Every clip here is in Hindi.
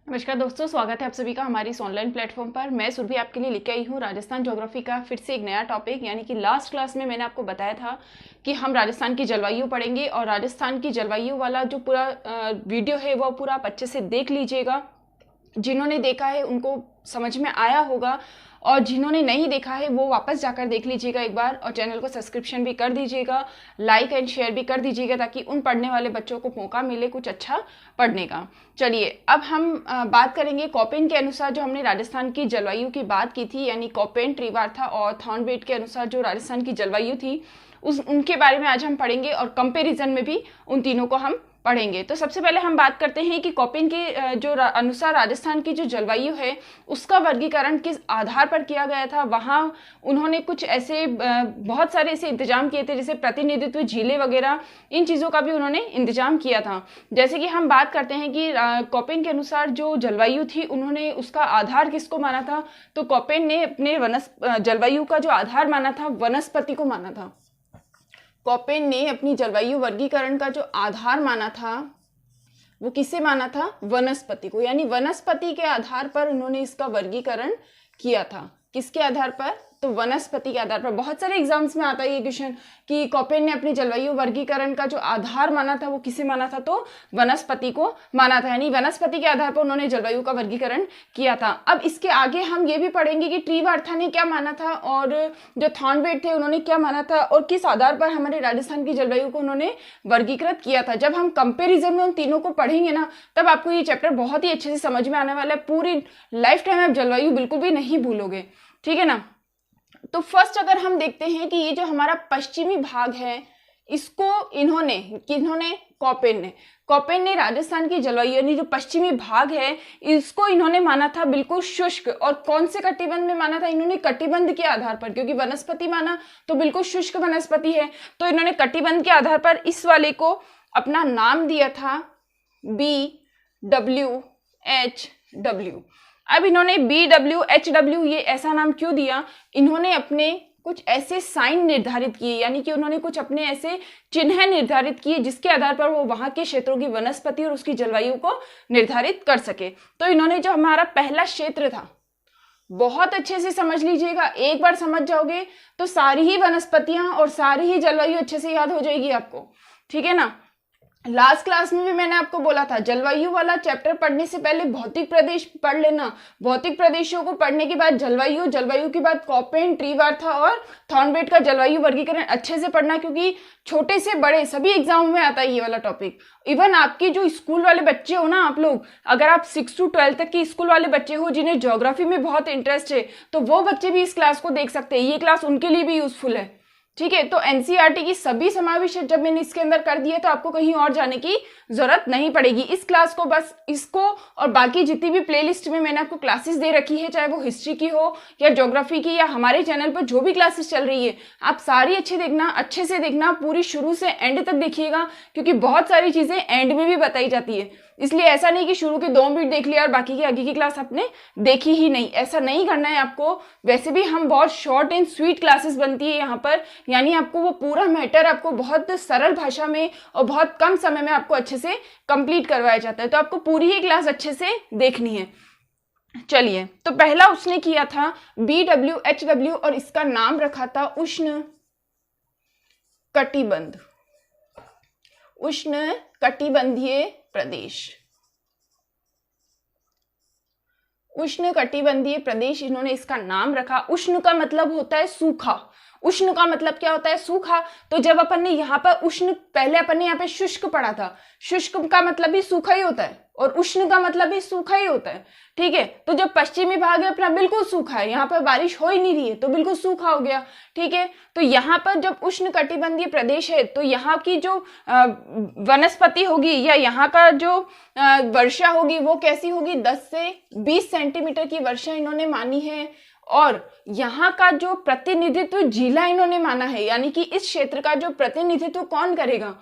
नमस्कार दोस्तों, स्वागत है आप सभी का हमारी इस ऑनलाइन प्लेटफॉर्म पर। मैं सुरभि आपके लिए लेके आई हूँ राजस्थान ज्योग्राफी का फिर से एक नया टॉपिक। यानी कि लास्ट क्लास में मैंने आपको बताया था कि हम राजस्थान की जलवायु पढ़ेंगे और राजस्थान की जलवायु वाला जो पूरा वीडियो है वो पूरा आप अच्छे से देख लीजिएगा। जिन्होंने देखा है उनको समझ में आया होगा और जिन्होंने नहीं देखा है वो वापस जाकर देख लीजिएगा एक बार, और चैनल को सब्सक्रिप्शन भी कर दीजिएगा, लाइक एंड शेयर भी कर दीजिएगा ताकि उन पढ़ने वाले बच्चों को मौका मिले कुछ अच्छा पढ़ने का। चलिए अब हम बात करेंगे कॉपेन के अनुसार। जो हमने राजस्थान की जलवायु की बात की थी, यानी कॉपेन, त्रिवार्था और थॉर्नवेट के अनुसार जो राजस्थान की जलवायु थी उनके बारे में आज हम पढ़ेंगे और कंपेरिजन में भी उन तीनों को हम पढ़ेंगे। तो सबसे पहले हम बात करते हैं कि कॉपेन के जो अनुसार राजस्थान की जो जलवायु है उसका वर्गीकरण किस आधार पर किया गया था। वहाँ उन्होंने कुछ ऐसे बहुत सारे ऐसे इंतजाम किए थे, जैसे प्रतिनिधित्व, झीलें वगैरह, इन चीज़ों का भी उन्होंने इंतजाम किया था। जैसे कि हम बात करते हैं कि कॉपेन के अनुसार जो जलवायु थी उन्होंने उसका आधार किसको माना था, तो कॉपेन ने अपने जलवायु का जो आधार माना था वनस्पति को माना था। कॉपेन ने अपनी जलवायु वर्गीकरण का जो आधार माना था वो किसे माना था, वनस्पति को। यानी वनस्पति के आधार पर उन्होंने इसका वर्गीकरण किया था। किसके आधार पर, तो वनस्पति के आधार पर। बहुत सारे एग्जाम्स में आता है ये क्वेश्चन कि कॉपेन ने अपनी जलवायु वर्गीकरण का जो आधार माना था वो किसे माना था, तो वनस्पति को माना था। यानी वनस्पति के आधार पर उन्होंने जलवायु का वर्गीकरण किया था। अब इसके आगे हम ये भी पढ़ेंगे कि त्रिवार्था ने क्या माना था और जो थॉर्नवेट थे उन्होंने क्या माना था और किस आधार पर हमारे राजस्थान की जलवायु को उन्होंने वर्गीकृत किया था। जब हम कंपेरिजन में उन तीनों को पढ़ेंगे ना, तब आपको ये चैप्टर बहुत ही अच्छे से समझ में आने वाला है। पूरी लाइफ टाइम आप जलवायु बिल्कुल भी नहीं भूलोगे, ठीक है ना। तो फर्स्ट अगर हम देखते हैं कि ये जो हमारा पश्चिमी भाग है इसको किन्होंने कॉपेन ने राजस्थान की जलवायु यानी जो पश्चिमी भाग है इसको इन्होंने माना था बिल्कुल शुष्क। और कौन से कटिबंध में माना था, इन्होंने कटिबंध के आधार पर, क्योंकि वनस्पति माना तो बिल्कुल शुष्क वनस्पति है, तो इन्होंने कटिबंध के आधार पर इस वाले को अपना नाम दिया था BWHW। अब इन्होंने BWHW ये ऐसा नाम क्यों दिया, इन्होंने अपने कुछ ऐसे साइन निर्धारित किए, यानी कि उन्होंने कुछ अपने ऐसे चिन्ह निर्धारित किए जिसके आधार पर वो वहां के क्षेत्रों की वनस्पति और उसकी जलवायु को निर्धारित कर सके। तो इन्होंने जो हमारा पहला क्षेत्र था, बहुत अच्छे से समझ लीजिएगा, एक बार समझ जाओगे तो सारी ही वनस्पतियां और सारी ही जलवायु अच्छे से याद हो जाएगी आपको, ठीक है ना। लास्ट क्लास में भी मैंने आपको बोला था जलवायु वाला चैप्टर पढ़ने से पहले भौतिक प्रदेश पढ़ लेना। भौतिक प्रदेशों को पढ़ने के बाद जलवायु के बाद कॉपेन, त्रिवार्था और थॉर्नवेट का जलवायु वर्गीकरण अच्छे से पढ़ना, क्योंकि छोटे से बड़े सभी एग्जाम में आता है ये वाला टॉपिक। इवन आपके जो स्कूल वाले बच्चे हो ना, आप लोग अगर आप 6 to 12 तक की स्कूल वाले बच्चे हो जिन्हें ज्योग्राफी में बहुत इंटरेस्ट है, तो वो बच्चे भी इस क्लास को देख सकते हैं। ये क्लास उनके लिए भी यूजफुल है, ठीक है। तो एनसीईआरटी की सभी समावेश जब मैंने इसके अंदर कर दिए तो आपको कहीं और जाने की जरूरत नहीं पड़ेगी। इस क्लास को बस इसको और बाकी जितनी भी प्लेलिस्ट में मैंने आपको क्लासेस दे रखी है, चाहे वो हिस्ट्री की हो या ज्योग्राफी की या हमारे चैनल पर जो भी क्लासेस चल रही है, आप सारी अच्छे से देखना, पूरी शुरू से एंड तक देखिएगा, क्योंकि बहुत सारी चीजें एंड में भी बताई जाती है। इसलिए ऐसा नहीं कि शुरू के 2 मिनट देख लिया और बाकी की आगे की क्लास आपने देखी ही नहीं, ऐसा नहीं करना है आपको। वैसे भी हम बहुत शॉर्ट एंड स्वीट क्लासेस बनती है यहाँ पर, यानी आपको वो पूरा मैटर आपको बहुत सरल भाषा में और बहुत कम समय में आपको अच्छे से कंप्लीट करवाया जाता है। तो आपको पूरी ही क्लास अच्छे से देखनी है। चलिए, तो पहला उसने किया था BWHW और इसका नाम रखा था उष्ण कटिबंधीय प्रदेश। उष्ण कटिबंधीय प्रदेश इन्होंने इसका नाम रखा। उष्ण का मतलब होता है सूखा। उष्ण का मतलब क्या होता है, सूखा। तो जब अपन ने यहाँ पर उष्ण, पहले अपन ने यहाँ पे शुष्क पढ़ा था, शुष्क का मतलब भी सूखा ही होता है और उष्ण का मतलब भी सूखा ही होता है, ठीक है। तो जब पश्चिमी भाग है अपना बिल्कुल सूखा है, यहाँ पर बारिश हो ही नहीं रही है तो बिल्कुल सूखा हो गया, ठीक है। तो यहाँ पर जब उष्ण कटिबंधीय प्रदेश है तो यहाँ की जो वनस्पति होगी या यहाँ का जो वर्षा होगी वो कैसी होगी, 10 से 20 सेंटीमीटर की वर्षा इन्होंने मानी है। और यहाँ का जो प्रतिनिधित्व जिला इन्होंने माना है, यानी कि इस क्षेत्र का जो प्रतिनिधित्व कौन करेगा,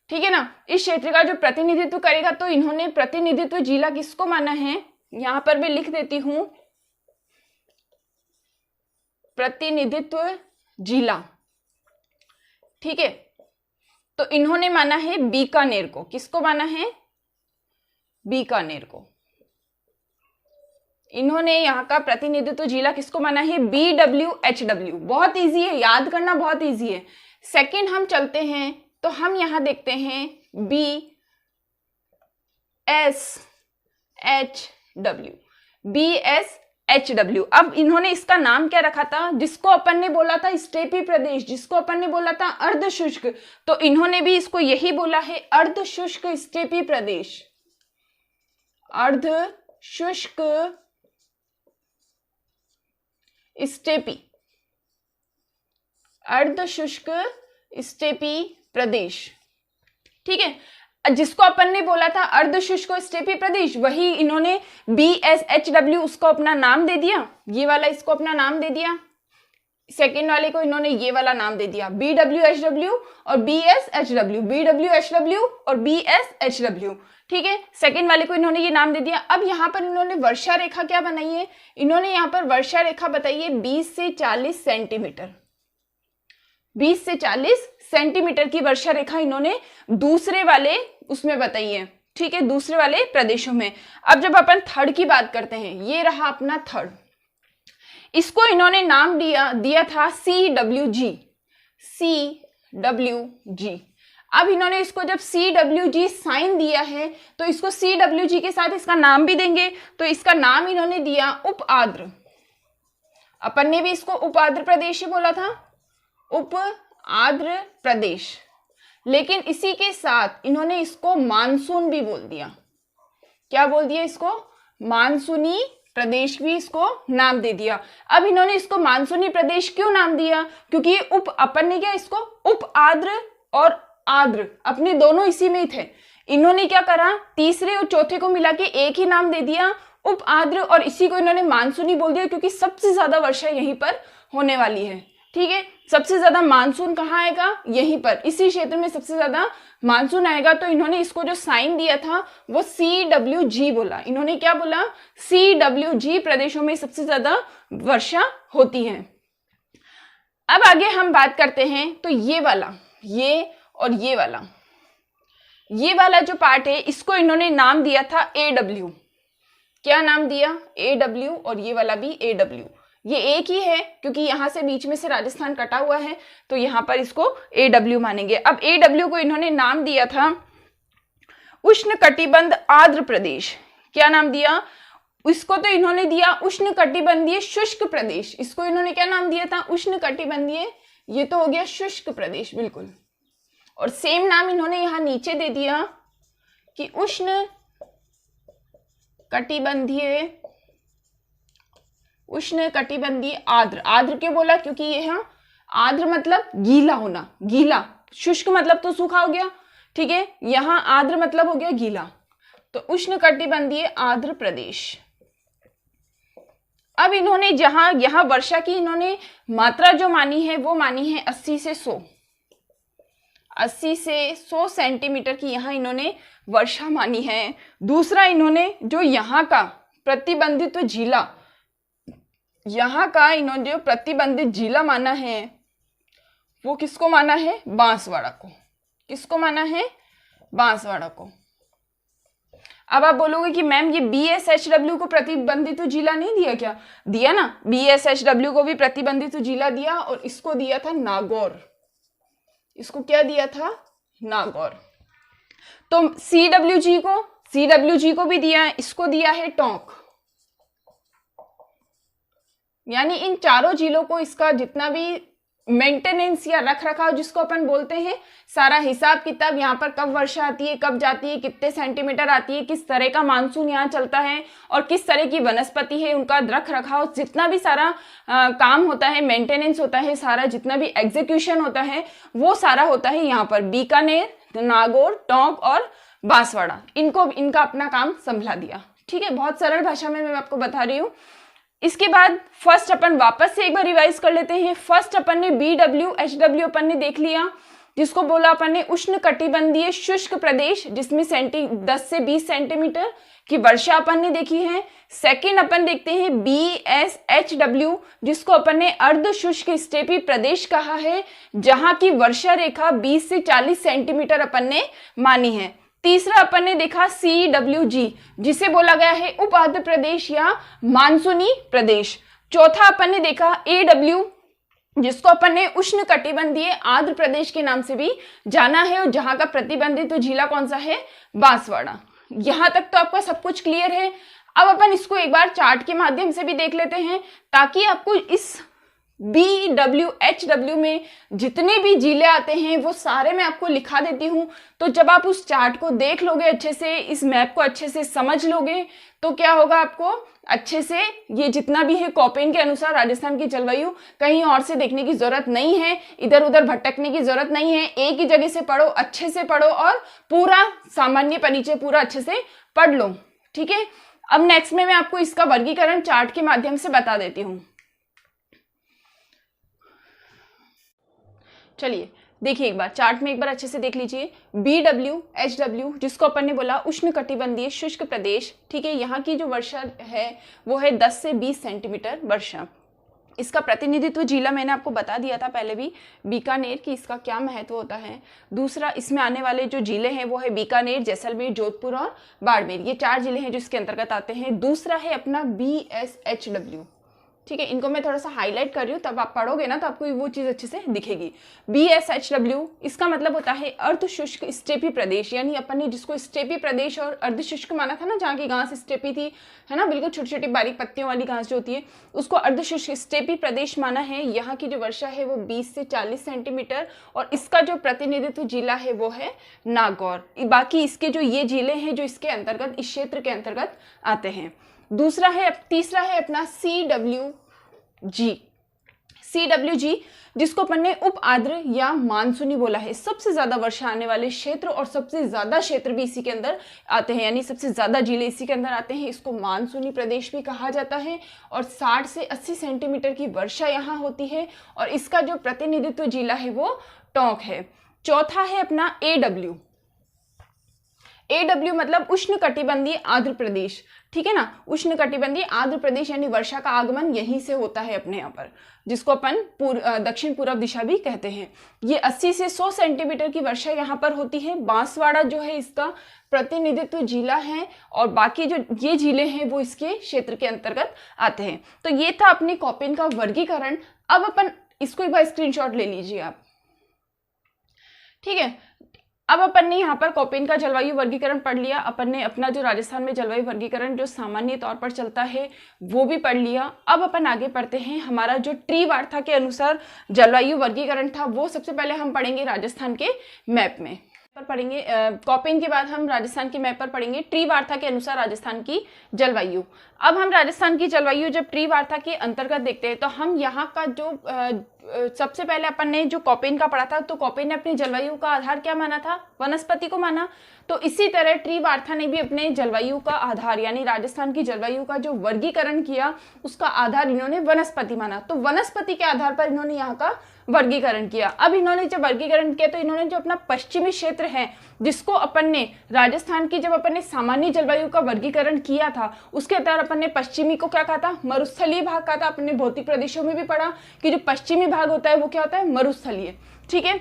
ठीक है ना, इस क्षेत्र का जो प्रतिनिधित्व करेगा, तो इन्होंने प्रतिनिधित्व जिला किसको माना है, यहां पर मैं लिख देती हूं प्रतिनिधित्व जिला, ठीक है। तो इन्होंने माना है बीकानेर को। किसको माना है, बीकानेर को। इन्होंने यहाँ का प्रतिनिधित्व जिला किसको माना है? BWHW। बहुत इजी है, याद करना बहुत इजी है। सेकंड हम चलते हैं तो हम यहाँ देखते हैं BSHW। BSHW। अब इन्होंने इसका नाम क्या रखा था? जिसको अपन ने बोला था स्टेपी प्रदेश, जिसको अपन ने बोला था अर्ध शुष्क, तो इन्होंने भी इसको यही बोला है, अर्ध शुष्क स्टेपी प्रदेश। अर्ध शुष्क स्टेपी, अर्ध शुष्क स्टेपी प्रदेश। ठीक है, जिसको अपन ने बोला था अर्ध शुष्क स्टेपी प्रदेश, वही इन्होंने BSHW उसको अपना नाम दे दिया, ये वाला इसको अपना नाम दे दिया। सेकेंड वाले को इन्होंने ये वाला नाम दे दिया, BWHW और BSHW, BWHW और BSHW। ठीक है, सेकेंड वाले को इन्होंने ये नाम दे दिया। अब यहाँ पर इन्होंने वर्षा रेखा क्या बनाई है? इन्होंने यहाँ पर वर्षा रेखा बताई है 20 से 40 सेंटीमीटर। 20 से 40 सेंटीमीटर की वर्षा रेखा इन्होंने दूसरे वाले उसमें बताई है। ठीक है, दूसरे वाले प्रदेशों में। अब जब अपन थर्ड की बात करते हैं, ये रहा अपना थर्ड। इसको इन्होंने नाम दिया था CWG। CWG। अब इन्होंने इसको जब CWG साइन दिया है तो इसको CWG के साथ इसका नाम भी देंगे, तो इसका नाम इन्होंने दिया उप आर्द्र। अपन ने भी इसको उप आर्द्र प्रदेश ही बोला था, उप आर्द्र प्रदेश। लेकिन इसी के साथ इन्होंने इसको मानसून भी बोल दिया। क्या बोल दिया? इसको मानसूनी प्रदेश भी इसको नाम दे दिया। अब इन्होंने इसको मानसूनी प्रदेश क्यों नाम दिया? क्योंकि ये अपन ने क्या इसको उप आर्द्र और आर्द्र अपने दोनों इसी में ही थे। इन्होंने क्या करा, तीसरे और चौथे को मिला के एक ही नाम दे दिया उप आर्द्र, और इसी को इन्होंने मानसूनी बोल दिया क्योंकि सबसे ज्यादा वर्षा यहीं पर होने वाली है। ठीक है, सबसे ज्यादा मानसून कहाँ आएगा? यहीं पर, इसी क्षेत्र में सबसे ज्यादा मानसून आएगा। तो इन्होंने इसको जो साइन दिया था वो CWG बोला। इन्होंने क्या बोला? CWG प्रदेशों में सबसे ज्यादा वर्षा होती है। अब आगे हम बात करते हैं तो ये वाला, ये और ये वाला जो पार्ट है इसको इन्होंने नाम दिया था AW। क्या नाम दिया? AW। और ये वाला भी AW। ये एक ही है क्योंकि यहां से बीच में से राजस्थान कटा हुआ है, तो यहां पर इसको AW मानेंगे। अब AW को इन्होंने नाम दिया था उष्ण कटिबंध आर्द्र प्रदेश। क्या नाम दिया? इसको तो इन्होंने दिया उष्ण कटिबंधीय शुष्क प्रदेश। इसको इन्होंने क्या नाम दिया था? उष्ण कटिबंधीय। ये तो हो गया शुष्क प्रदेश, बिल्कुल। और सेम नाम इन्होंने यहां नीचे दे दिया कि उष्ण कटिबंधीय आर्द्र। आर्द्र क्यों बोला? क्योंकि यहाँ आर्द्र मतलब गीला होना, गीला। शुष्क मतलब तो सूखा हो गया, ठीक है, यहाँ आर्द्र मतलब हो गया गीला। तो उष्ण कटिबंधीय आर्द्र प्रदेश। अब इन्होंने जहां यहाँ वर्षा की इन्होंने मात्रा जो मानी है वो मानी है 80 से 100 सेंटीमीटर की यहाँ इन्होंने वर्षा मानी है। दूसरा, इन्होंने जो यहाँ का प्रतिबंधित जिला, यहाँ का इन्होंने जो प्रतिबंधित जिला माना है वो किसको माना है? बांसवाड़ा को। किसको माना है? बांसवाड़ा को। अब आप बोलोगे कि मैम ये BSHW को प्रतिबंधित जिला नहीं दिया क्या? दिया ना, BSHW को भी प्रतिबंधित जिला दिया और इसको दिया था नागौर। इसको क्या दिया था? नागौर। तो CWG को भी दिया है, इसको दिया है टोंक। यानी इन चारों जिलों को इसका जितना भी मेंटेनेंस या रख रखाव जिसको अपन बोलते हैं, सारा हिसाब किताब, यहाँ पर कब वर्षा आती है, कब जाती है, कितने सेंटीमीटर आती है, किस तरह का मानसून यहाँ चलता है और किस तरह की वनस्पति है, उनका रख रखाव, जितना भी सारा काम होता है, मेंटेनेंस होता है, सारा जितना भी एग्जीक्यूशन होता है वो सारा होता है यहाँ पर। बीकानेर, नागौर, टोंक और बांसवाड़ा, इनका अपना काम संभला दिया। ठीक है, बहुत सरल भाषा में मैं आपको बता रही हूँ। इसके बाद फर्स्ट अपन वापस से एक बार रिवाइज कर लेते हैं। फर्स्ट अपन ने BWHW अपन ने देख लिया, जिसको बोला अपन ने उष्ण कटिबंधीय शुष्क प्रदेश, जिसमें 10 से 20 सेंटीमीटर की वर्षा अपन ने देखी है। सेकंड अपन देखते हैं BSHW, जिसको अपन ने अर्ध शुष्क स्टेपी प्रदेश कहा है, जहां की वर्षा रेखा 20 से 40 सेंटीमीटर अपन ने मानी है। तीसरा अपन ने देखा CWG, जिसे बोला गया है उप आर्द्र प्रदेश या मानसूनी प्रदेश। चौथा अपन ने देखा AW, जिसको अपन ने उष्ण कटिबंधीय आर्द्र प्रदेश के नाम से भी जाना है, और जहां का प्रतिबंधित तो जिला कौन सा है, बांसवाड़ा। यहां तक तो आपका सब कुछ क्लियर है। अब अपन इसको एक बार चार्ट के माध्यम से भी देख लेते हैं, ताकि आपको इस BWHW में जितने भी जिले आते हैं वो सारे मैं आपको लिखा देती हूं। तो जब आप उस चार्ट को देख लोगे अच्छे से, इस मैप को अच्छे से समझ लोगे, तो क्या होगा, आपको अच्छे से ये जितना भी है कॉपेन के अनुसार राजस्थान की जलवायु कहीं और से देखने की जरूरत नहीं है, इधर उधर भटकने की जरूरत नहीं है। एक ही जगह से पढ़ो, अच्छे से पढ़ो और पूरा सामान्य परिचय पूरा अच्छे से पढ़ लो। ठीक है, अब नेक्स्ट में मैं आपको इसका वर्गीकरण चार्ट के माध्यम से बता देती हूँ। चलिए देखिए, एक बार चार्ट में एक बार अच्छे से देख लीजिए। BWHW, जिसको अपन ने बोला उष्ण कटिबंधीय शुष्क प्रदेश, ठीक है, यहाँ की जो वर्षा है वो है 10 से 20 सेंटीमीटर वर्षा। इसका प्रतिनिधित्व जिला मैंने आपको बता दिया था पहले भी, बीकानेर, की इसका क्या महत्व होता है। दूसरा, इसमें आने वाले जो जिले हैं वो है बीकानेर, जैसलमेर, जोधपुर और बाड़मेर। ये 4 जिले हैं जो इसके अंतर्गत आते हैं। दूसरा है अपना BSHW, ठीक है, इनको मैं थोड़ा सा हाईलाइट कर रही हूँ, तब आप पढ़ोगे ना तो आपको वो चीज अच्छे से दिखेगी। BSHW, इसका मतलब होता है अर्ध शुष्क स्टेपी प्रदेश, यानी अपन ने जिसको स्टेपी प्रदेश और अर्ध शुष्क माना था ना, जहाँ की घास स्टेपी थी, है ना, बिल्कुल छोटी छोटी बारीक पत्तियों वाली घास जो होती है, उसको अर्ध शुष्क स्टेपी प्रदेश माना है। यहाँ की जो वर्षा है वो 20 से 40 सेंटीमीटर, और इसका जो प्रतिनिधित्व जिला है वो है नागौर। बाकी इसके जो ये जिले हैं जो इसके अंतर्गत, इस क्षेत्र के अंतर्गत आते हैं। तीसरा है अपना CWG, जिसको अपन ने उप आर्द्र या मानसूनी बोला है। सबसे ज्यादा वर्षा आने वाले क्षेत्र और सबसे ज्यादा क्षेत्र भी इसी के अंदर आते हैं, यानी सबसे ज्यादा जिले इसी के अंदर आते हैं। इसको मानसूनी प्रदेश भी कहा जाता है, और 60 से 80 सेंटीमीटर की वर्षा यहाँ होती है, और इसका जो प्रतिनिधित्व जिला है वो टोंक है। चौथा है अपना AW, मतलब उष्ण कटिबंधीय आर्द्र प्रदेश, ठीक है ना, उष्ण कटिबंधीय आर्द्र प्रदेश, यानी वर्षा का आगमन यहीं से होता है अपने यहाँ पर, जिसको अपन दक्षिण पूर्व दिशा भी कहते हैं। ये 80 से 100 सेंटीमीटर की वर्षा यहाँ पर होती है। बांसवाड़ा जो है इसका प्रतिनिधित्व जिला है, और बाकी जो ये जिले हैं वो इसके क्षेत्र के अंतर्गत आते हैं। तो ये था अपनी कॉपेन का वर्गीकरण। अब अपन इसको एक बार स्क्रीनशॉट ले लीजिए आप, ठीक है। अब अपन ने यहाँ पर कॉपेन का जलवायु वर्गीकरण पढ़ लिया, अपन ने अपना जो राजस्थान में जलवायु वर्गीकरण जो सामान्य तौर पर चलता है वो भी पढ़ लिया। अब अपन आगे पढ़ते हैं, हमारा जो ट्री वार्ता के अनुसार जलवायु वर्गीकरण था वो सबसे पहले हम पढ़ेंगे राजस्थान के मैप में पर पढ़ेंगे। कॉपेन के बाद हम राजस्थान के मैप पर पढ़ेंगे ट्री वार्ता के अनुसार राजस्थान की जलवायु। अब हम राजस्थान की जलवायु जब ट्री वार्ता के अंतर्गत देखते हैं तो हम यहाँ का जो सबसे पहले अपन ने जो कॉपेन का पढ़ा था, तो कॉपेन ने अपनी जलवायु का आधार क्या माना था, वनस्पति को माना। तो इसी तरह ट्री वार्ता ने भी अपने जलवायु का आधार, यानी राजस्थान की जलवायु का जो वर्गीकरण किया उसका आधार इन्होंने वनस्पति माना। तो वनस्पति के आधार पर इन्होंने यहाँ का वर्गीकरण किया। अब इन्होंने जब वर्गीकरण किया तो इन्होंने जो अपना पश्चिमी क्षेत्र है, जिसको अपन ने राजस्थान की जब अपन ने सामान्य जलवायु का वर्गीकरण किया था उसके आधार अपन ने पश्चिमी को क्या कहा था, मरुस्थलीय भाग कहा था। अपने भौतिक प्रदेशों में भी पढ़ा कि जो पश्चिमी भाग होता है वो क्या होता है, मरुस्थलीय, ठीक है।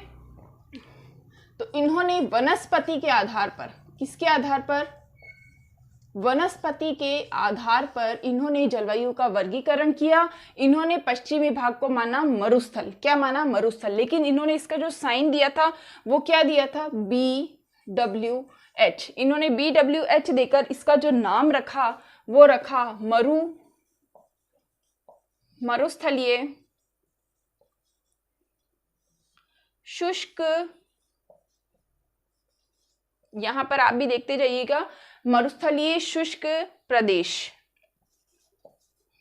तो इन्होंने वनस्पति के आधार पर, किसके आधार पर, वनस्पति के आधार पर इन्होंने जलवायु का वर्गीकरण किया। इन्होंने पश्चिमी भाग को माना मरुस्थल, क्या माना, मरुस्थल। लेकिन इन्होंने इसका जो साइन दिया था वो क्या दिया था, BWH। इन्होंने BWH देकर इसका जो नाम रखा वो रखा मरुस्थलीय शुष्क। यहां पर आप भी देखते जाइएगा, मरुस्थलीय शुष्क प्रदेश,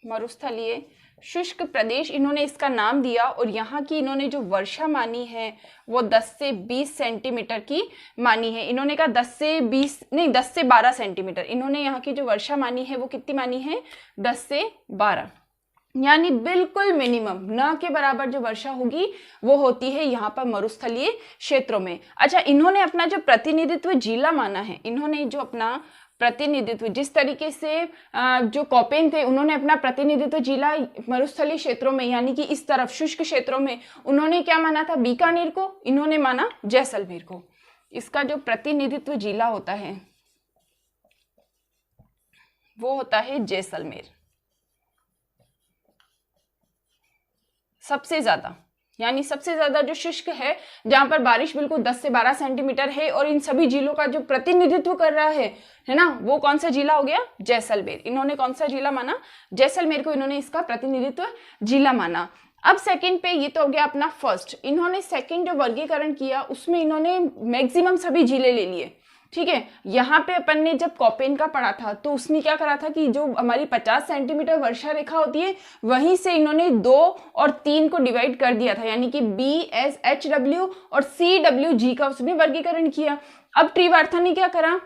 मरुस्थलीय शुष्क प्रदेश इन्होंने इसका नाम दिया। और यहाँ की इन्होंने जो वर्षा मानी है वो 10 से 20 सेंटीमीटर की मानी है। इन्होंने कहा 10 से 12 सेंटीमीटर। इन्होंने यहाँ की जो वर्षा मानी है वो कितनी मानी है, 10 से 12, यानी बिल्कुल मिनिमम, न के बराबर जो वर्षा होगी वो होती है यहाँ पर मरुस्थलीय क्षेत्रों में। अच्छा, इन्होंने अपना जो प्रतिनिधित्व जिला माना है, इन्होंने जो अपना प्रतिनिधित्व, जिस तरीके से जो कॉपेन थे उन्होंने अपना प्रतिनिधित्व जिला मरुस्थलीय क्षेत्रों में, यानी कि इस तरफ शुष्क क्षेत्रों में, उन्होंने क्या माना था, बीकानेर को, इन्होंने माना जैसलमेर को। इसका जो प्रतिनिधित्व जिला होता है वो होता है जैसलमेर। सबसे ज्यादा, यानी सबसे ज्यादा जो शुष्क है, जहां पर बारिश बिल्कुल 10 से 12 सेंटीमीटर है, और इन सभी जिलों का जो प्रतिनिधित्व कर रहा है ना, वो कौन सा जिला हो गया? जैसलमेर। इन्होंने कौन सा जिला माना? जैसलमेर को इन्होंने इसका प्रतिनिधित्व जिला माना। अब सेकंड पे, ये तो हो गया अपना फर्स्ट। इन्होंने सेकंड जो वर्गीकरण किया उसमें इन्होंने मैक्सिमम सभी जिले ले लिए, ठीक है। यहाँ पे अपन ने जब कॉपेन का पढ़ा था तो उसने क्या करा था कि जो हमारी 50 सेंटीमीटर वर्षा रेखा होती है वहीं से इन्होंने 2 और 3 को डिवाइड कर दिया था, यानी कि BSHW और CWG का उसने वर्गीकरण किया। अब त्रिवार्था ने क्या करा,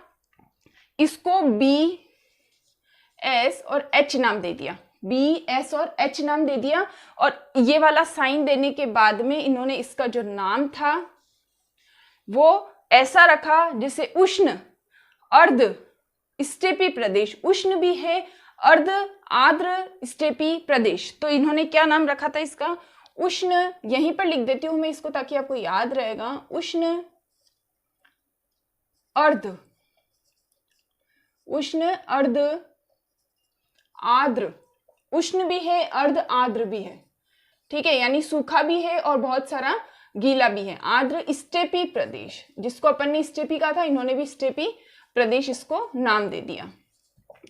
इसको BS और H नाम दे दिया, BS और H नाम दे दिया, और ये वाला साइन देने के बाद में इन्होंने इसका जो नाम था वो ऐसा रखा जिसे उष्ण अर्ध स्टेपी प्रदेश, उष्ण भी है, अर्ध आर्द्र स्टेपी प्रदेश, तो इन्होंने क्या नाम रखा था इसका? उष्ण। यहीं पर लिख देती हूं मैं इसको ताकि आपको याद रहेगा, उष्ण अर्ध, उष्ण अर्ध आर्द्र, उष्ण भी है, अर्ध आर्द्र भी है, ठीक है, यानी सूखा भी है और बहुत सारा गीला भी है। आर्द्र स्टेपी प्रदेश, जिसको अपन ने स्टेपी कहा था, इन्होंने भी स्टेपी प्रदेश इसको नाम दे दिया।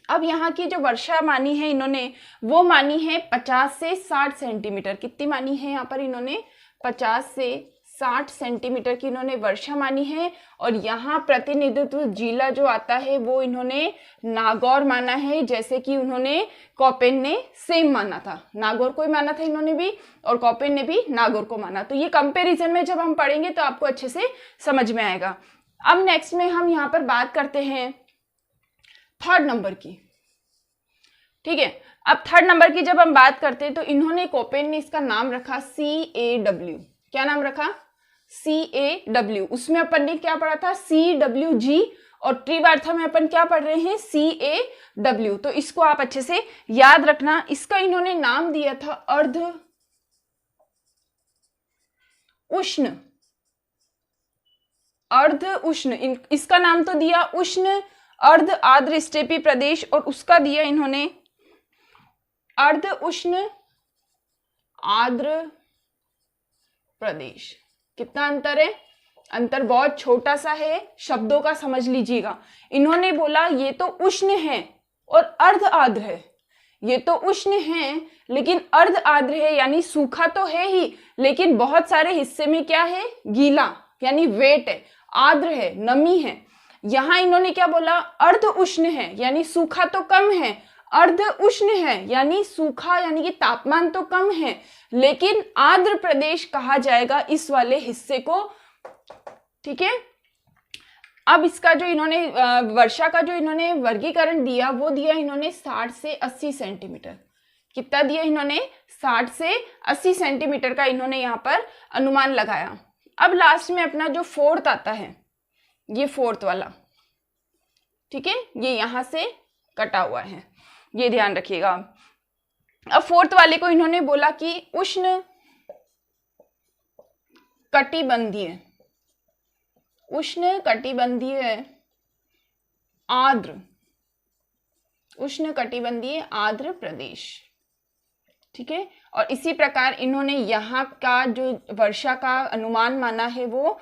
अब यहाँ की जो वर्षा मानी है इन्होंने, वो मानी है 50 से 60 सेंटीमीटर। कितनी मानी है यहाँ पर इन्होंने? 50 से 60 सेंटीमीटर की इन्होंने वर्षा मानी है। और यहाँ प्रतिनिधित्व जिला जो आता है वो इन्होंने नागौर माना है, जैसे कि उन्होंने कॉपेन ने सेम माना था, नागौर को ही माना था इन्होंने भी, और कॉपेन ने भी नागौर को माना। तो ये कंपैरिजन में जब हम पढ़ेंगे तो आपको अच्छे से समझ में आएगा। अब नेक्स्ट में हम यहाँ पर बात करते हैं थर्ड नंबर की, ठीक है। अब थर्ड नंबर की जब हम बात करते हैं तो इन्होंने, कॉपेन ने इसका नाम रखा CAW। क्या नाम रखा? CAW। उसमें अपन ने क्या पढ़ा था? CWG, और त्रिवार्था में अपन क्या पढ़ रहे हैं? CAW। तो इसको आप अच्छे से याद रखना। इसका इन्होंने नाम दिया था अर्ध उष्ण, अर्ध उष्ण, इसका नाम तो दिया उष्ण अर्ध आर्द्र स्टेपी प्रदेश, और उसका दिया इन्होंने अर्ध उष्ण आर्द्र प्रदेश। कितना अंतर है? अंतर बहुत छोटा सा है, शब्दों का समझ लीजिएगा। इन्होंने बोला ये तो उष्ण है और अर्ध आर्द्र है, ये तो उष्ण है लेकिन अर्ध आर्द्र है, यानी सूखा तो है ही लेकिन बहुत सारे हिस्से में क्या है? गीला, यानी वेट है, आर्द्र है, नमी है। यहां इन्होंने क्या बोला? अर्ध उष्ण है, यानी सूखा तो कम है, अर्ध उष्ण है यानी सूखा, यानी कि तापमान तो कम है, लेकिन आर्द्र प्रदेश कहा जाएगा इस वाले हिस्से को, ठीक है। अब इसका जो इन्होंने वर्षा का जो इन्होंने वर्गीकरण दिया वो दिया इन्होंने 60 से 80 सेंटीमीटर। कितना दिया इन्होंने? 60 से 80 सेंटीमीटर का इन्होंने यहाँ पर अनुमान लगाया। अब लास्ट में अपना जो फोर्थ आता है, ये फोर्थ वाला, ठीक है, ये यहां से कटा हुआ है, ये ध्यान रखिएगा। अब फोर्थ वाले को इन्होंने बोला कि उष्ण कटिबंधीय, उष्ण कटिबंधीय आर्द्र, उष्ण कटिबंधीय आर्द्र प्रदेश, ठीक है। और इसी प्रकार इन्होंने यहाँ का जो वर्षा का अनुमान माना है वो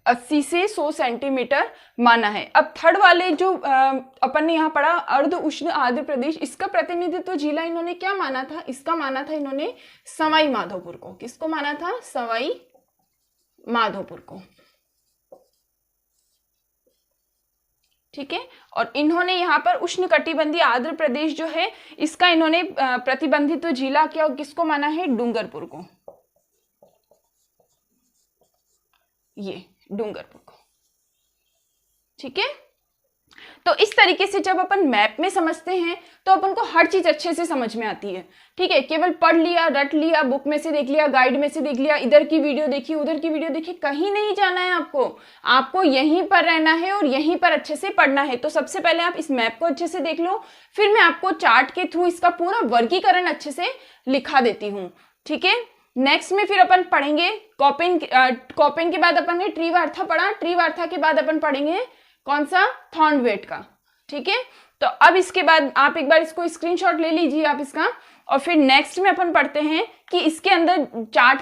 80 से 100 सेंटीमीटर माना है। अब थर्ड वाले जो अपन ने यहाँ पढ़ा अर्ध उष्ण आर्द्र प्रदेश, इसका प्रतिनिधित्व जिला इन्होंने क्या माना था? इसका माना था इन्होंने सवाई माधोपुर को। किसको माना था? सवाई माधोपुर को, ठीक है। और इन्होंने यहाँ पर उष्ण कटिबंधीय आर्द्र प्रदेश जो है इसका इन्होंने प्रतिबंधित्व जिला क्या किसको माना है? डूंगरपुर को, ये डूंगरपुर को, ठीक है। तो इस तरीके से जब अपन मैप में समझते हैं तो अपन को हर चीज अच्छे से समझ में आती है, ठीक है। केवल पढ़ लिया, रट लिया, बुक में से देख लिया, गाइड में से देख लिया, इधर की वीडियो देखी, उधर की वीडियो देखी, कहीं नहीं जाना है आपको, आपको यहीं पर रहना है और यहीं पर अच्छे से पढ़ना है। तो सबसे पहले आप इस मैप को अच्छे से देख लो, फिर मैं आपको चार्ट के थ्रू इसका पूरा वर्गीकरण अच्छे से लिखा देती हूँ, ठीक है। नेक्स्ट में फिर अपन पढ़ेंगे कोपेन के बाद अपन ने ट्री वार्था पढ़ा, ट्री वार्था के बाद अपन पढ़ेंगे कौन सा, थॉर्नवेट का। ठीक है, तो अब इसके बाद आप एक बार इसको स्क्रीनशॉट ले लीजिए आप इसका, और फिर नेक्स्ट में अपन पढ़ते हैं कि इसके अंदर चार्ट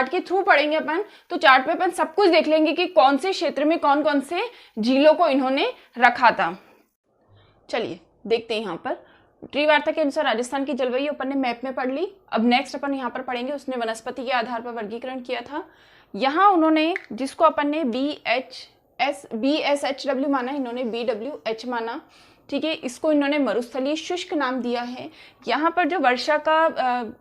के थ्रू पढ़ेंगे अपन। तो चार्ट पे अपन सब कुछ देख लेंगे कि कौन से क्षेत्र में कौन कौन से झीलों को इन्होंने रखा था। चलिए देखते हैं, यहाँ पर ट्री वार्ता के अनुसार राजस्थान की जलवायु अपन ने मैप में पढ़ ली। अब नेक्स्ट अपन यहाँ पर पढ़ेंगे, उसने वनस्पति के आधार पर वर्गीकरण किया था। यहाँ उन्होंने जिसको अपन ने BSHW माना, इन्होंने BWH माना। ठीक है, इसको इन्होंने मरुस्थलीय शुष्क नाम दिया है। यहाँ पर जो वर्षा का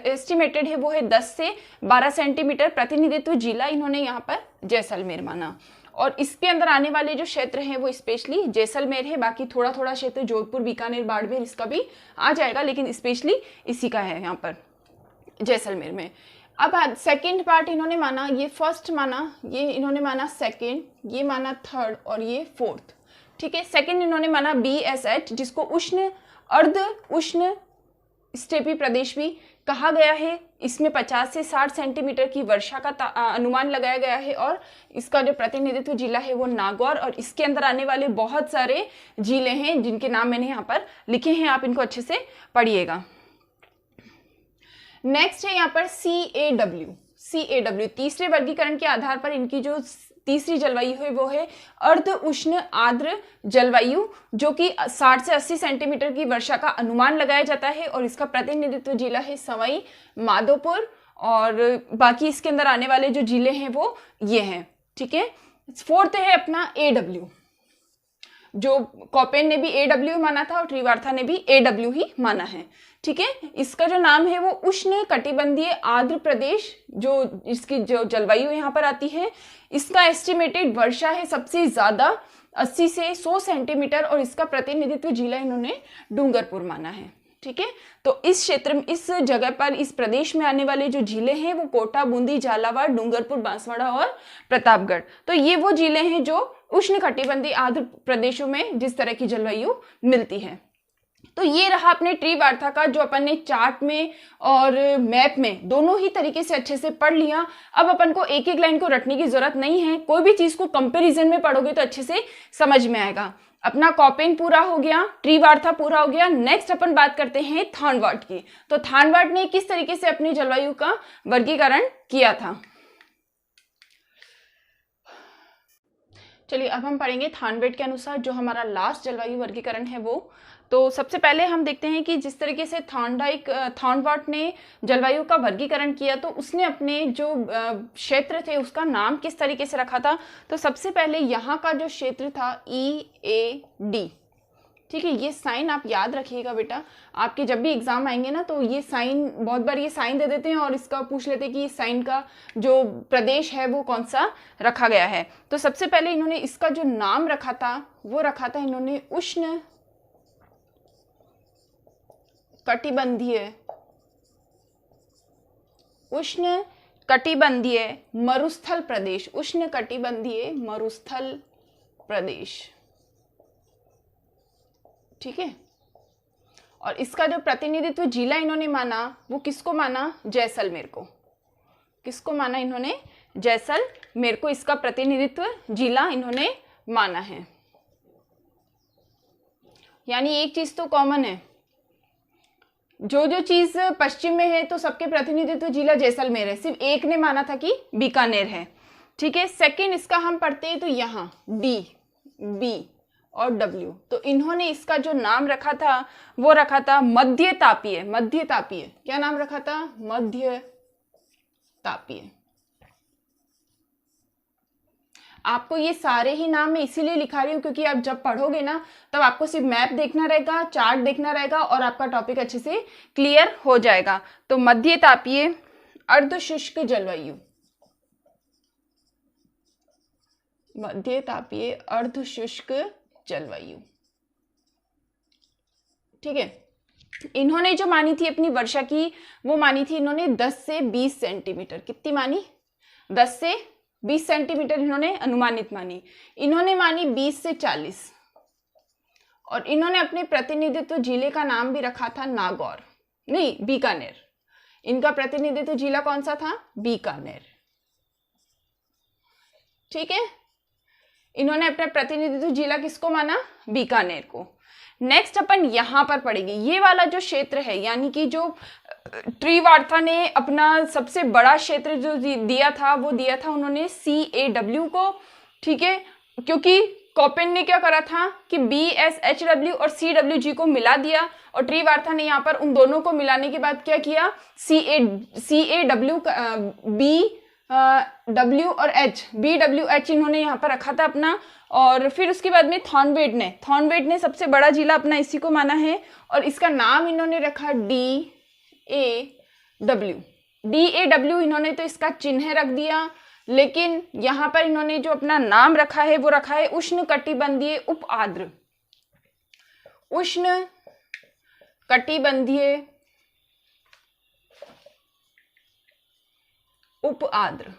एस्टिमेटेड है वो है 10 से 12 सेंटीमीटर। प्रतिनिधित्व जिला इन्होंने यहाँ पर जैसलमेर माना, और इसके अंदर आने वाले जो क्षेत्र हैं वो स्पेशली जैसलमेर है। बाकी थोड़ा थोड़ा क्षेत्र जोधपुर, बीकानेर, बाड़मेर इसका भी आ जाएगा, लेकिन स्पेशली इसी का है यहाँ पर जैसलमेर में। अब सेकंड पार्ट इन्होंने माना, ये फर्स्ट माना, ये इन्होंने माना सेकंड, ये माना थर्ड, और ये फोर्थ। ठीक है, सेकंड इन्होंने माना BSH, जिसको उष्ण अर्ध उष्ण स्टेपी प्रदेश भी कहा गया है। इसमें 50 से 60 सेंटीमीटर की वर्षा का अनुमान लगाया गया है, और इसका जो प्रतिनिधित्व जिला है वो नागौर, और इसके अंदर आने वाले बहुत सारे जिले हैं जिनके नाम मैंने यहाँ पर लिखे हैं, आप इनको अच्छे से पढ़िएगा। नेक्स्ट है यहाँ पर CAW। तीसरे वर्गीकरण के आधार पर इनकी जो तीसरी जलवायु है वो है अर्ध उष्ण आर्द्र जलवायु, जो कि 60 से 80 सेंटीमीटर की वर्षा का अनुमान लगाया जाता है, और इसका प्रतिनिधित्व जिला है सवाई माधोपुर, और बाकी इसके अंदर आने वाले जो जिले हैं वो ये हैं। ठीक है, फोर्थ है अपना AW, जो कोपेन ने भी AW माना था और ट्री वार्था ने भी AW ही माना है। ठीक है, इसका जो नाम है वो उष्ण कटिबंधीय आर्द्र प्रदेश, जो इसकी जो जलवायु यहाँ पर आती है, इसका एस्टिमेटेड वर्षा है सबसे ज्यादा 80 से 100 सेंटीमीटर, और इसका प्रतिनिधित्व जिला इन्होंने डूंगरपुर माना है। ठीक है, तो इस क्षेत्र में, इस जगह पर, इस प्रदेश में आने वाले जो जिले हैं वो कोटा, बूंदी, झालावाड़, डूंगरपुर, बांसवाड़ा और प्रतापगढ़। तो ये वो जिले हैं जो उष्ण कटिबंधीय आर्द्र प्रदेशों में जिस तरह की जलवायु मिलती है। तो ये रहा अपने ट्री वार्ता का, जो अपन ने चार्ट में और मैप में दोनों ही तरीके से अच्छे से पढ़ लिया। अब अपन को एक एक लाइन को रटने की जरूरत नहीं है, कोई भी चीज को कंपैरिजन में पढ़ोगे तो अच्छे से समझ में आएगा। अपना कोपेन पूरा हो गया, ट्री वार्ता पूरा हो गया। नेक्स्ट अपन बात करते हैं थॉर्नवार्ट की। तो थॉर्नवार्ट ने किस तरीके से अपनी जलवायु का वर्गीकरण किया था। चलिए अब हम पढ़ेंगे थॉर्नवेट के अनुसार जो हमारा लास्ट जलवायु वर्गीकरण है वो। तो सबसे पहले हम देखते हैं कि जिस तरीके से थॉर्नवार्ट ने जलवायु का वर्गीकरण किया, तो उसने अपने जो क्षेत्र थे उसका नाम किस तरीके से रखा था। तो सबसे पहले यहाँ का जो क्षेत्र था EAD। ठीक है, ये साइन आप याद रखिएगा बेटा, आपके जब भी एग्जाम आएंगे ना तो ये साइन, बहुत बार ये साइन दे देते हैं और इसका पूछ लेते हैं कि इस साइन का जो प्रदेश है वो कौन सा रखा गया है। तो सबसे पहले इन्होंने इसका जो नाम रखा था वो रखा था इन्होंने उष्ण कटिबंधीय मरुस्थल प्रदेश, उष्ण कटिबंधीय मरुस्थल प्रदेश। ठीक है, और इसका जो प्रतिनिधित्व जिला इन्होंने माना वो किसको माना, जैसलमेर को। किसको माना इन्होंने, जैसलमेर को इसका प्रतिनिधित्व जिला इन्होंने माना है। यानी एक चीज तो कॉमन है, जो चीज पश्चिम में है तो सबके प्रतिनिधित्व जिला जैसलमेर है, सिर्फ एक ने माना था कि बीकानेर है। ठीक है, सेकंड इसका हम पढ़ते हैं तो यहाँ D, B और W, तो इन्होंने इसका जो नाम रखा था वो रखा था मध्य तापीय। मध्य तापीय, क्या नाम रखा था, मध्य तापीय। आपको ये सारे ही नाम मैं इसीलिए लिखा रही हूँ क्योंकि आप जब पढ़ोगे ना तब आपको सिर्फ मैप देखना रहेगा, चार्ट देखना रहेगा और आपका टॉपिक अच्छे से क्लियर हो जाएगा। तो मध्य तापीय अर्धशुष्क जलवायु, मध्य तापीय अर्धशुष्क जलवायु। ठीक है, इन्होंने जो मानी थी अपनी वर्षा की वो मानी थी इन्होंने 10 से 20 सेंटीमीटर। कितनी मानी, 10 से 20 सेंटीमीटर इन्होंने अनुमानित मानी। इन्होंने मानी 20 से 40, और इन्होंने अपने प्रतिनिधित्व जिले का नाम भी रखा था नागौर, नहीं बीकानेर। इनका प्रतिनिधित्व जिला कौन सा था? बीकानेर। ठीक है, इन्होंने अपना प्रतिनिधित्व जिला किसको माना? बीकानेर को। नेक्स्ट अपन यहां पर पढ़ेंगे, ये वाला जो क्षेत्र है, यानी कि जो ट्रीवार्ता ने अपना सबसे बड़ा क्षेत्र जो दिया था वो दिया था उन्होंने CAW को। ठीक है, क्योंकि कोपेन ने क्या करा था कि BSHW और CWG को मिला दिया, और ट्रीवार्ता ने यहाँ पर उन दोनों को मिलाने के बाद क्या किया? CAW W और H, BWH इन्होंने यहाँ पर रखा था अपना। और फिर उसके बाद में थॉर्नवेट ने सबसे बड़ा जिला अपना इसी को माना है, और इसका नाम इन्होंने रखा DAW। इन्होंने तो इसका चिन्ह रख दिया, लेकिन यहाँ पर इन्होंने जो अपना नाम रखा है वो रखा है उष्णकटिबंधीय उप आर्द्र। उष्णकटिबंधीय उप आर्द्र।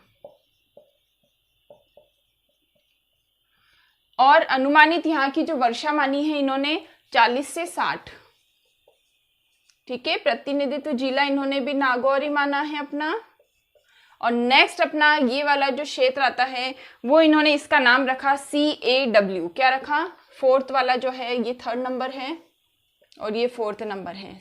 और अनुमानित यहाँ की जो वर्षा मानी है इन्होंने 40 से 60। ठीक है, प्रतिनिधित्व जिला इन्होंने भी नागौर ही माना है अपना। और नेक्स्ट अपना ये वाला जो क्षेत्र आता है वो इन्होंने इसका नाम रखा CAW। क्या रखा? फोर्थ वाला जो है ये 3rd नंबर है और ये 4th नंबर है,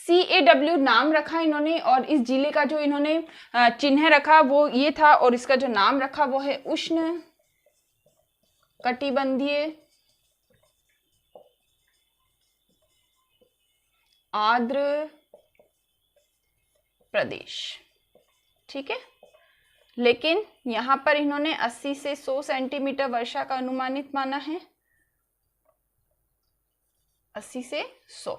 CAW नाम रखा इन्होंने। और इस जिले का जो इन्होंने चिन्ह रखा वो ये था, और इसका जो नाम रखा वो है उष्णकटिबंधीय आर्द्र प्रदेश। ठीक है, लेकिन यहां पर इन्होंने 80 से 100 सेंटीमीटर वर्षा का अनुमानित माना है, 80 से 100।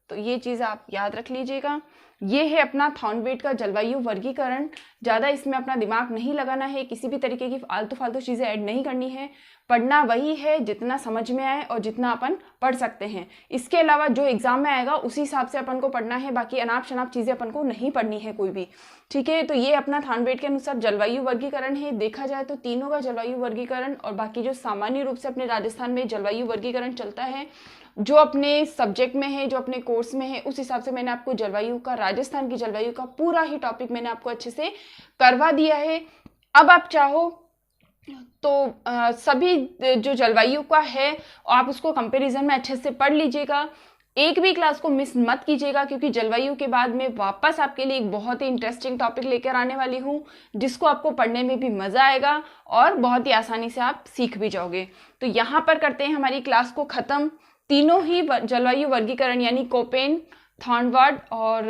तो ये चीज आप याद रख लीजिएगा। ये है अपना थॉर्नवेट का जलवायु वर्गीकरण। ज़्यादा इसमें अपना दिमाग नहीं लगाना है, किसी भी तरीके की आलतू फालतू चीज़ें ऐड नहीं करनी है। पढ़ना वही है जितना समझ में आए और जितना अपन पढ़ सकते हैं। इसके अलावा जो एग्जाम में आएगा उसी हिसाब से अपन को पढ़ना है, बाकी अनाप शनाप चीज़ें अपन को नहीं पढ़नी है कोई भी। ठीक है, तो ये अपना थॉर्नवेट के अनुसार जलवायु वर्गीकरण है। देखा जाए तो तीनों का जलवायु वर्गीकरण, और बाकी जो सामान्य रूप से अपने राजस्थान में जलवायु वर्गीकरण चलता है, जो अपने सब्जेक्ट में है, जो अपने कोर्स में है, उस हिसाब से मैंने आपको जलवायु का, राजस्थान की जलवायु का पूरा ही टॉपिक मैंने आपको अच्छे से करवा दिया है। अब आप चाहो तो सभी जो जलवायु का है आप उसको कंपैरिजन में अच्छे से पढ़ लीजिएगा। एक भी क्लास को मिस मत कीजिएगा, क्योंकि जलवायु के बाद में वापस आपके लिए एक बहुत ही इंटरेस्टिंग टॉपिक लेकर आने वाली हूँ, जिसको आपको पढ़ने में भी मजा आएगा और बहुत ही आसानी से आप सीख भी जाओगे। तो यहाँ पर करते हैं हमारी क्लास को खत्म। तीनों ही जलवायु वर्गीकरण यानी कोपेन, थॉर्नवेट और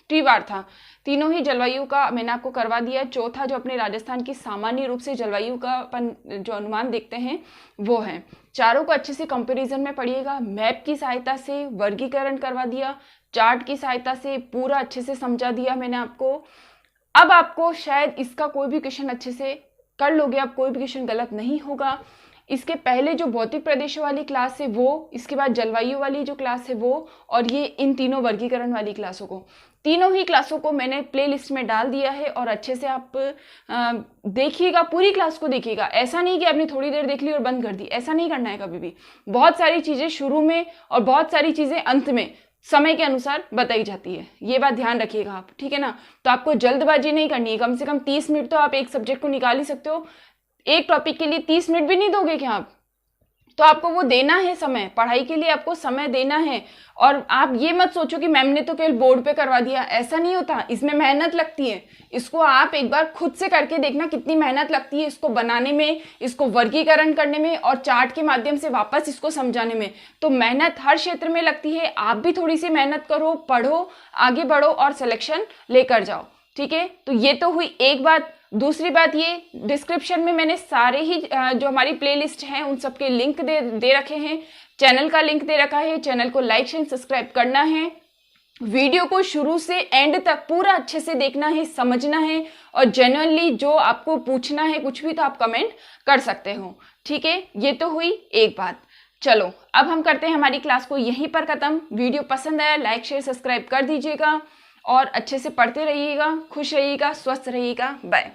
ट्रीवार्ता, तीनों ही जलवायु का मैंने आपको करवा दिया। चौथा जो अपने राजस्थान की सामान्य रूप से जलवायु का अपन जो अनुमान देखते हैं वो है। चारों को अच्छे से कंपैरिजन में पढ़िएगा। मैप की सहायता से वर्गीकरण करवा दिया, चार्ट की सहायता से पूरा अच्छे से समझा दिया मैंने आपको। अब आपको शायद इसका कोई भी क्वेश्चन अच्छे से कर लोगे, अब कोई भी क्वेश्चन गलत नहीं होगा। इसके पहले जो भौतिक प्रदेशों वाली क्लास है वो, इसके बाद जलवायु वाली जो क्लास है वो, और ये इन तीनों वर्गीकरण वाली क्लासों को, तीनों ही क्लासों को मैंने प्लेलिस्ट में डाल दिया है। और अच्छे से आप देखिएगा, पूरी क्लास को देखिएगा। ऐसा नहीं कि आपने थोड़ी देर देख ली और बंद कर दी, ऐसा नहीं करना है कभी भी। बहुत सारी चीज़ें शुरू में और बहुत सारी चीज़ें अंत में समय के अनुसार बताई जाती है, ये बात ध्यान रखिएगा आप, ठीक है ना। तो आपको जल्दबाजी नहीं करनी है। कम से कम 30 मिनट तो आप एक सब्जेक्ट को निकाल ही सकते हो। एक टॉपिक के लिए 30 मिनट भी नहीं दोगे क्या आप? तो आपको वो देना है समय, पढ़ाई के लिए आपको समय देना है। और आप ये मत सोचो कि मैम ने तो केवल बोर्ड पे करवा दिया, ऐसा नहीं होता। इसमें मेहनत लगती है। इसको आप एक बार खुद से करके देखना कितनी मेहनत लगती है इसको बनाने में, इसको वर्गीकरण करने में और चार्ट के माध्यम से वापस इसको समझाने में। तो मेहनत हर क्षेत्र में लगती है। आप भी थोड़ी सी मेहनत करो, पढ़ो, आगे बढ़ो और सिलेक्शन लेकर जाओ, ठीक है। तो ये तो हुई एक बात। दूसरी बात ये, डिस्क्रिप्शन में मैंने सारे ही जो हमारी प्लेलिस्ट हैं उन सबके लिंक दे रखे हैं। चैनल का लिंक दे रखा है। चैनल को लाइक शेयर सब्सक्राइब करना है। वीडियो को शुरू से एंड तक पूरा अच्छे से देखना है, समझना है, और जेन्युइनली जो आपको पूछना है कुछ भी तो आप कमेंट कर सकते हो, ठीक है। ये तो हुई एक बात। चलो अब हम करते हैं हमारी क्लास को यहीं पर खत्म। वीडियो पसंद आया लाइक शेयर सब्सक्राइब कर दीजिएगा और अच्छे से पढ़ते रहिएगा, खुश रहिएगा, स्वस्थ रहिएगा। बाय।